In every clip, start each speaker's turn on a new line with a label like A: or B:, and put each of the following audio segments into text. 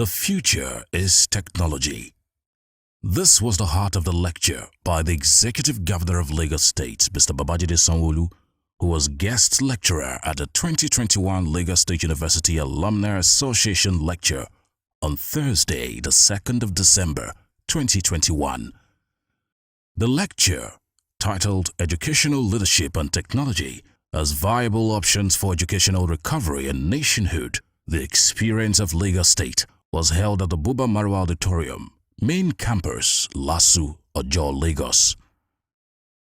A: The future is technology. This was the heart of the lecture by the Executive Governor of Lagos State, Mr. Babajide Sanwo-Olu, who was guest lecturer at the 2021 Lagos State University Alumni Association lecture on Thursday, the 2nd of December, 2021. The lecture, titled Educational Leadership and Technology as Viable Options for Educational Recovery and Nationhood, the Experience of Lagos State, was held at the Buba Marwa Auditorium, Main Campus, Lasu, Ojo, Lagos.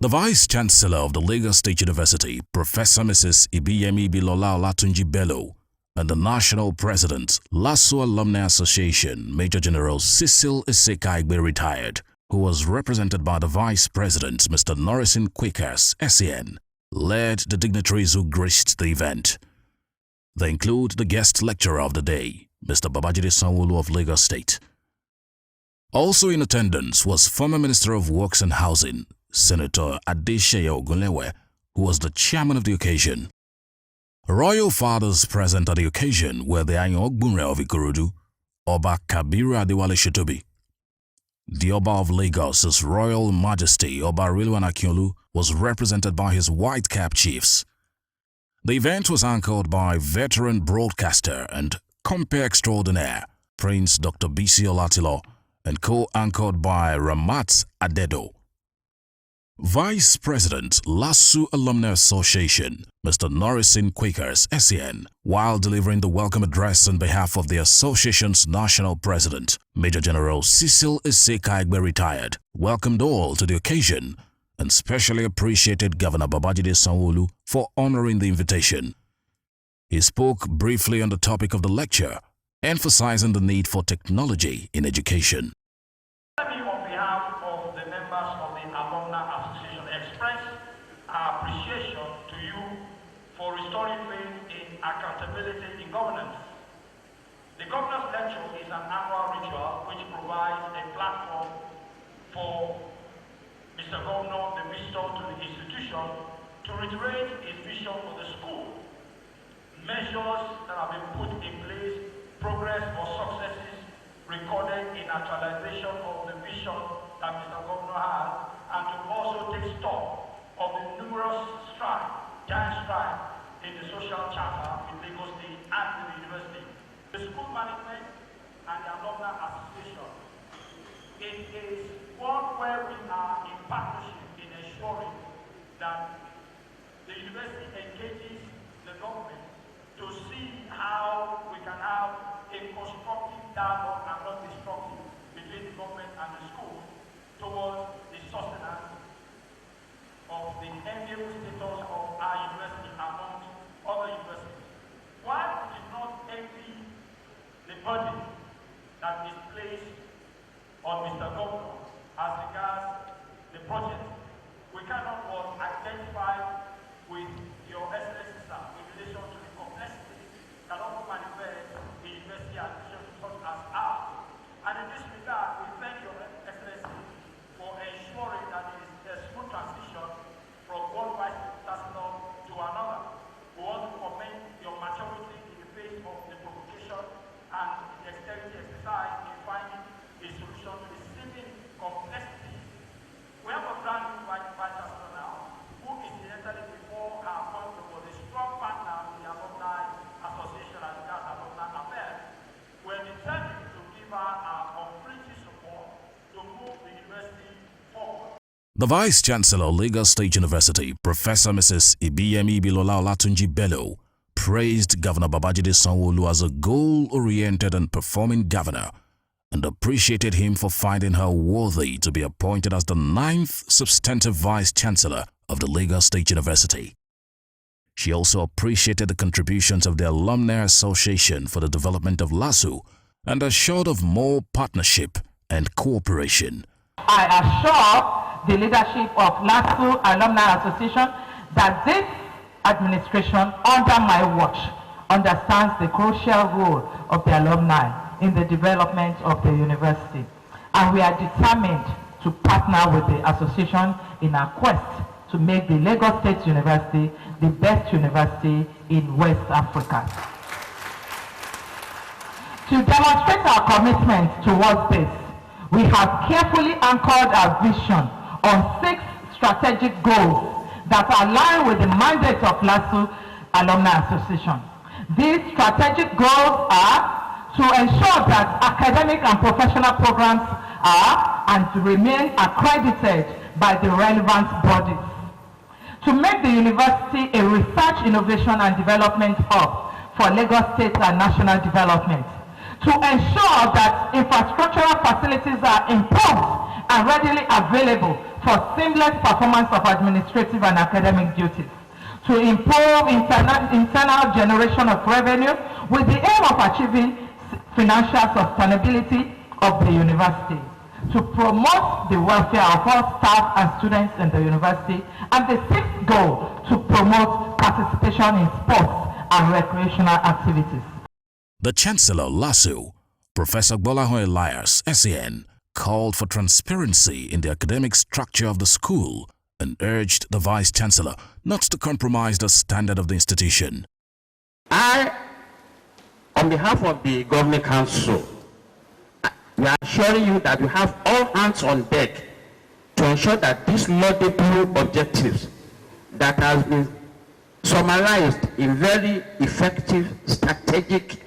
A: The Vice-Chancellor of the Lagos State University, Professor Mrs. Ibiyemi Bilola Olatunji Bello, and the National President, Lasu Alumni Association, Major General Cecil Iseka-Igbe retired, who was represented by the Vice President, Mr. Norrisin Quakers, SEN, led the dignitaries who graced the event. They include the guest lecturer of the day, Mr. Babajide Sanwo-Olu of Lagos State. Also in attendance was former Minister of Works and Housing, Senator Adeseye Ogunlewe, who was the chairman of the occasion. Royal fathers present at the occasion were the Ayan Ogbunre of Ikorodu, Oba Kabiru Adewale Shitobi. The Oba of Lagos, His Royal Majesty Oba Rilwan Akiolu, was represented by his white cap chiefs. The event was anchored by veteran broadcaster and compere extraordinaire Prince Dr. Bisi Olatilo and co-anchored by Ramat Adedo. Vice President, Lasu Alumni Association, Mr. Norrisin Quakers, SEN, while delivering the welcome address on behalf of the association's national president, Major General Cecil Iseka-Igbe retired, welcomed all to the occasion and specially appreciated Governor Babajide Sanwo-Olu for honoring the invitation. He spoke briefly on the topic of the lecture, emphasizing the need for technology in education.
B: Let me, on behalf of the members of the Alumni Association, express our appreciation to you for restoring faith in accountability in governance. The Governor's Lecture is an annual ritual which provides a platform for Mr. Governor, the visitor to the institution, to reiterate his vision for the school, measures that have been put in place, progress or successes recorded in actualization of the vision that Mr. Governor has, and to also take stock of the numerous giant strides in the social charter with Lagos State and with the university. The school management and the Alumni Association, it is one where we are in partnership in ensuring that the university engages the government to see how we can have a constructive dialogue and not destructive between the government and the school towards the sustenance of the enviable status of our university among other universities. While we did not envy the burden that is placed on Mr. Governor as regards the project, we cannot but identify with your excellency, sir, in relation to the complexity that often manifests in university administration such as ours. And in this regard, we thank your excellency for ensuring that it is a smooth transition from one vice chancellor to another. We want to commend your maturity in the face of the provocation and the dexterity exercise in finding a solution to the seeming complexity. We have a brand new vice chancellor now, who incidentally before her appointment was a strong partner with the Alumni Association as regards alumni affairs. We are determined to give her our complete support to move the university forward.
A: The Vice-Chancellor of Lagos State University, Professor Mrs. Ibiyemi Bilola Olatunji Bello, praised Governor Babajide Sanwo-Olu as a goal-oriented and performing governor and appreciated him for finding her worthy to be appointed as the 9th substantive Vice-Chancellor of the Lagos State University. She also appreciated the contributions of the Alumni Association for the development of LASU and assured of more partnership and cooperation.
C: I assure the leadership of LASU Alumni Association that this administration under my watch understands the crucial role of the alumni in the development of the university. And we are determined to partner with the association in our quest to make the Lagos State University the best university in West Africa. To demonstrate our commitment towards this, we have carefully anchored our vision on 6 strategic goals that align with the mandate of LASU Alumni Association. These strategic goals are to ensure that academic and professional programs are and to remain accredited by the relevant bodies. To make the university a research, innovation and development hub for Lagos State and national development. To ensure that infrastructural facilities are improved and readily available for seamless performance of administrative and academic duties. To improve internal generation of revenue with the aim of achieving financial sustainability of the university. To promote the welfare of all staff and students in the university. And the 6th goal, to promote participation in sports and recreational activities.
A: The Chancellor LASU, Professor Gbolahan Elias, SAN, called for transparency in the academic structure of the school and urged the Vice Chancellor not to compromise the standard of the institution.
D: I, on behalf of the Governing Council, we are assuring you that we have all hands on deck to ensure that these laudable objectives that has been summarized in very effective strategic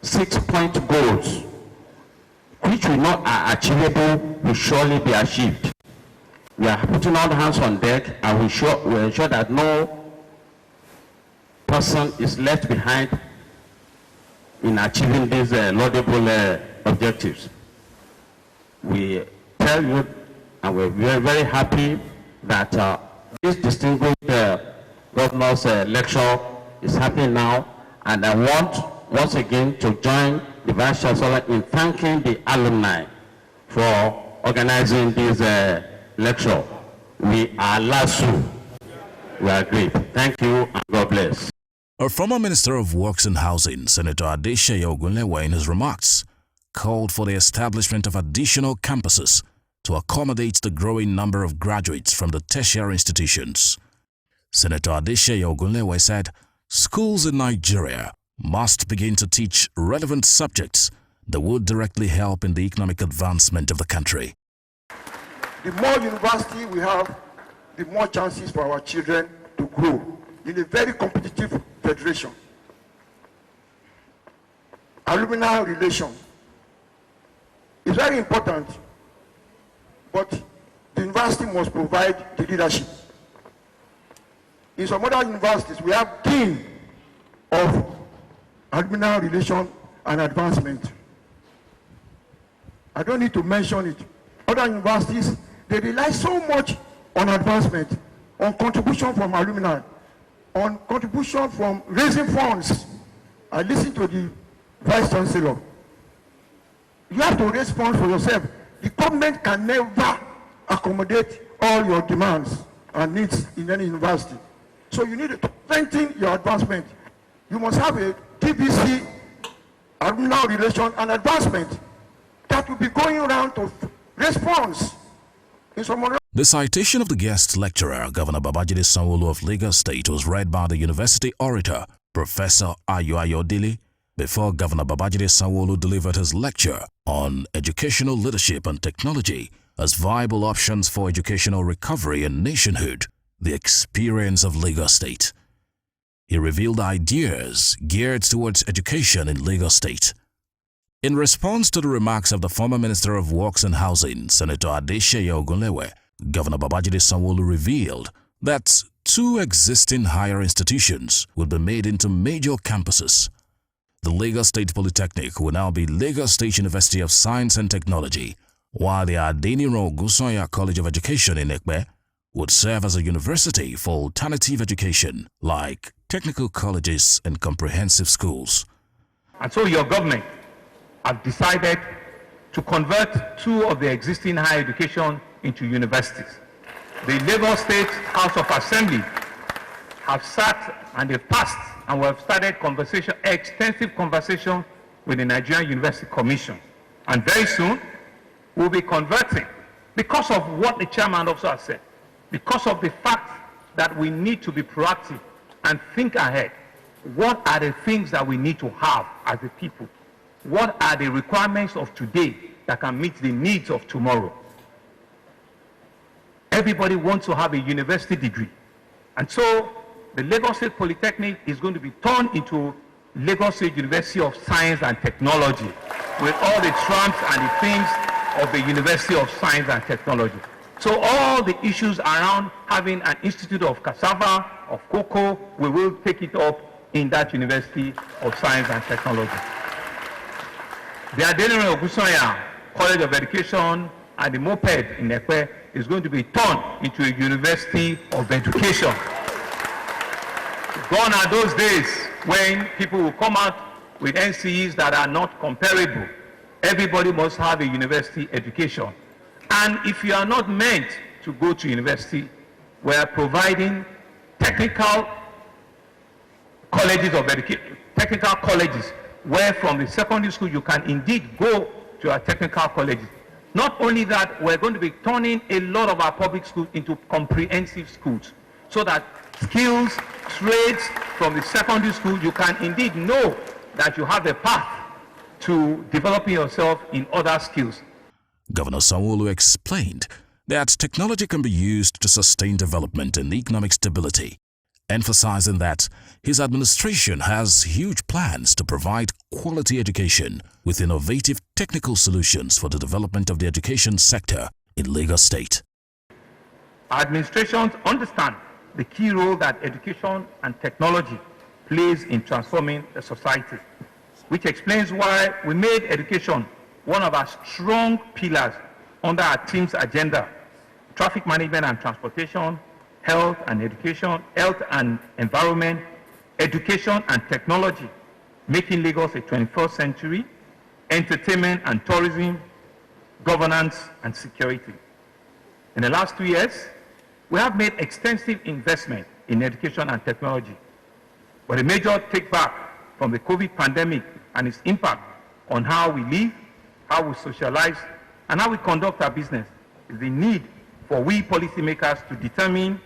D: 6-point goals, which we know are achievable, will surely be achieved. We are putting all hands on deck and we ensure that no person is left behind in achieving these laudable objectives. We tell you, and we're very, very happy that this distinguished governor's lecture is happening now, and I want once again to join the Vice Chancellor in thanking the alumni for organizing this lecture. We are LASU. We are great. Thank you and God bless.
A: A former Minister of Works and Housing, Senator Adeseye Ogunlewe, in his remarks, called for the establishment of additional campuses to accommodate the growing number of graduates from the tertiary institutions. Senator Adeseye Ogunlewe said, schools in Nigeria must begin to teach relevant subjects that would directly help in the economic advancement of the country.
E: The more university we have, the more chances for our children to grow in a very competitive federation. Alumni relation is very important, but the university must provide the leadership. In some other universities, we have dean of alumni relation and advancement. I don't need to mention it. Other universities, they rely so much on advancement, on contribution from alumni, on contribution from raising funds. I listen to the Vice Chancellor. You have to raise funds for yourself. The government can never accommodate all your demands and needs in any university. So you need to strengthen your advancement. You must have a TBC, alumni relation and advancement, that will be going around to raise funds.
A: The citation of the guest lecturer, Governor Babajide Sanwo-Olu of Lagos State, was read by the university orator, Professor Ayo Ayodele, before Governor Babajide Sanwo-Olu delivered his lecture on educational leadership and technology as viable options for educational recovery and nationhood, the experience of Lagos State. He revealed ideas geared towards education in Lagos State. In response to the remarks of the former Minister of Works and Housing, Senator Adeseye Ogunlewe, Governor Babajide Sanwo-Olu revealed that 2 existing higher institutions will be made into major campuses. The Lagos State Polytechnic will now be Lagos State University of Science and Technology, while the Adeniran Ogunsoya College of Education in Ekpe would serve as a university for alternative education like technical colleges and comprehensive schools.
F: And so your government have decided to convert 2 of the existing higher education into universities. The Lagos State House of Assembly have sat and they've passed, and we have started extensive conversation with the Nigerian University Commission. And very soon, we'll be converting, because of what the chairman also has said, because of the fact that we need to be proactive and think ahead. What are the things that we need to have as a people? what are the requirements of today that can meet the needs of tomorrow. Everybody wants to have a university degree. And so the Lagos State Polytechnic is going to be turned into Lagos State University of Science and Technology with all the trumps and the things of the University of Science and Technology. So all the issues around having an institute of cassava, of cocoa, we will take it up in that University of Science and Technology. The Adelere Ogunsanya College of Education and the Moped in Ekwe is going to be turned into a University of Education. Gone are those days when people will come out with NCEs that are not comparable. Everybody must have a university education. And if you are not meant to go to university, we are providing technical colleges of education, technical colleges, where from the secondary school you can indeed go to our technical colleges. Not only that, we're going to be turning a lot of our public schools into comprehensive schools, so that skills, trades from the secondary school, you can indeed know that you have a path to developing yourself in other skills.
A: Governor Sanwo-Olu explained that technology can be used to sustain development and economic stability, emphasizing that his administration has huge plans to provide quality education with innovative technical solutions for the development of the education sector in Lagos State.
F: Our administrations understand the key role that education and technology plays in transforming the society, which explains why we made education one of our strong pillars under our team's agenda: traffic management and transportation, health and education, health and environment, education and technology, making Lagos a 21st century, entertainment and tourism, governance and security. In the last 2 years, we have made extensive investment in education and technology. But a major take back from the COVID pandemic and its impact on how we live, how we socialize, and how we conduct our business is the need for we policymakers to determine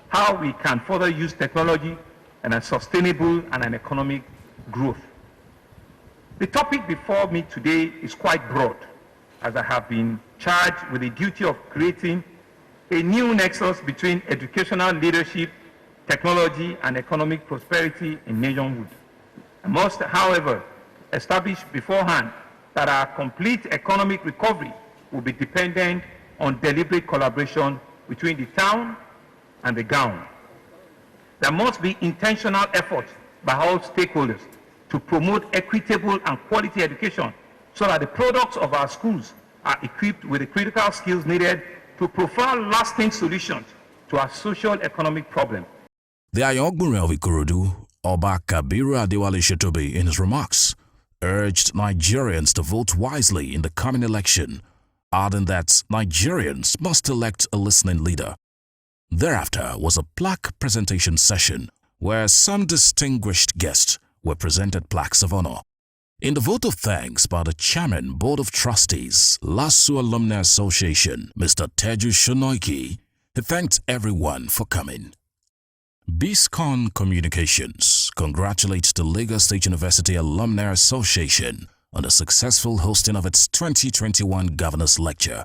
F: how we can further use technology and a sustainable and an economic growth. The topic before me today is quite broad, as I have been charged with the duty of creating a new nexus between educational leadership, technology, and economic prosperity in nationhood. I must, however, establish beforehand that our complete economic recovery will be dependent on deliberate collaboration between the town and the gown. There must be intentional efforts by all stakeholders to promote equitable and quality education so that the products of our schools are equipped with the critical skills needed to provide lasting solutions to our social-economic problems.
A: The Ayogbunre of Ikorodu, Oba Kabiru Adewale Shetobe, in his remarks, urged Nigerians to vote wisely in the coming election, adding that Nigerians must elect a listening leader. Thereafter was a plaque presentation session where some distinguished guests were presented plaques of honor. In the vote of thanks by the Chairman Board of Trustees, LASU Alumni Association, Mr. Teju Shonoiki, he thanked everyone for coming. BISCON Communications congratulates the Lagos State University Alumni Association on the successful hosting of its 2021 Governors Lecture.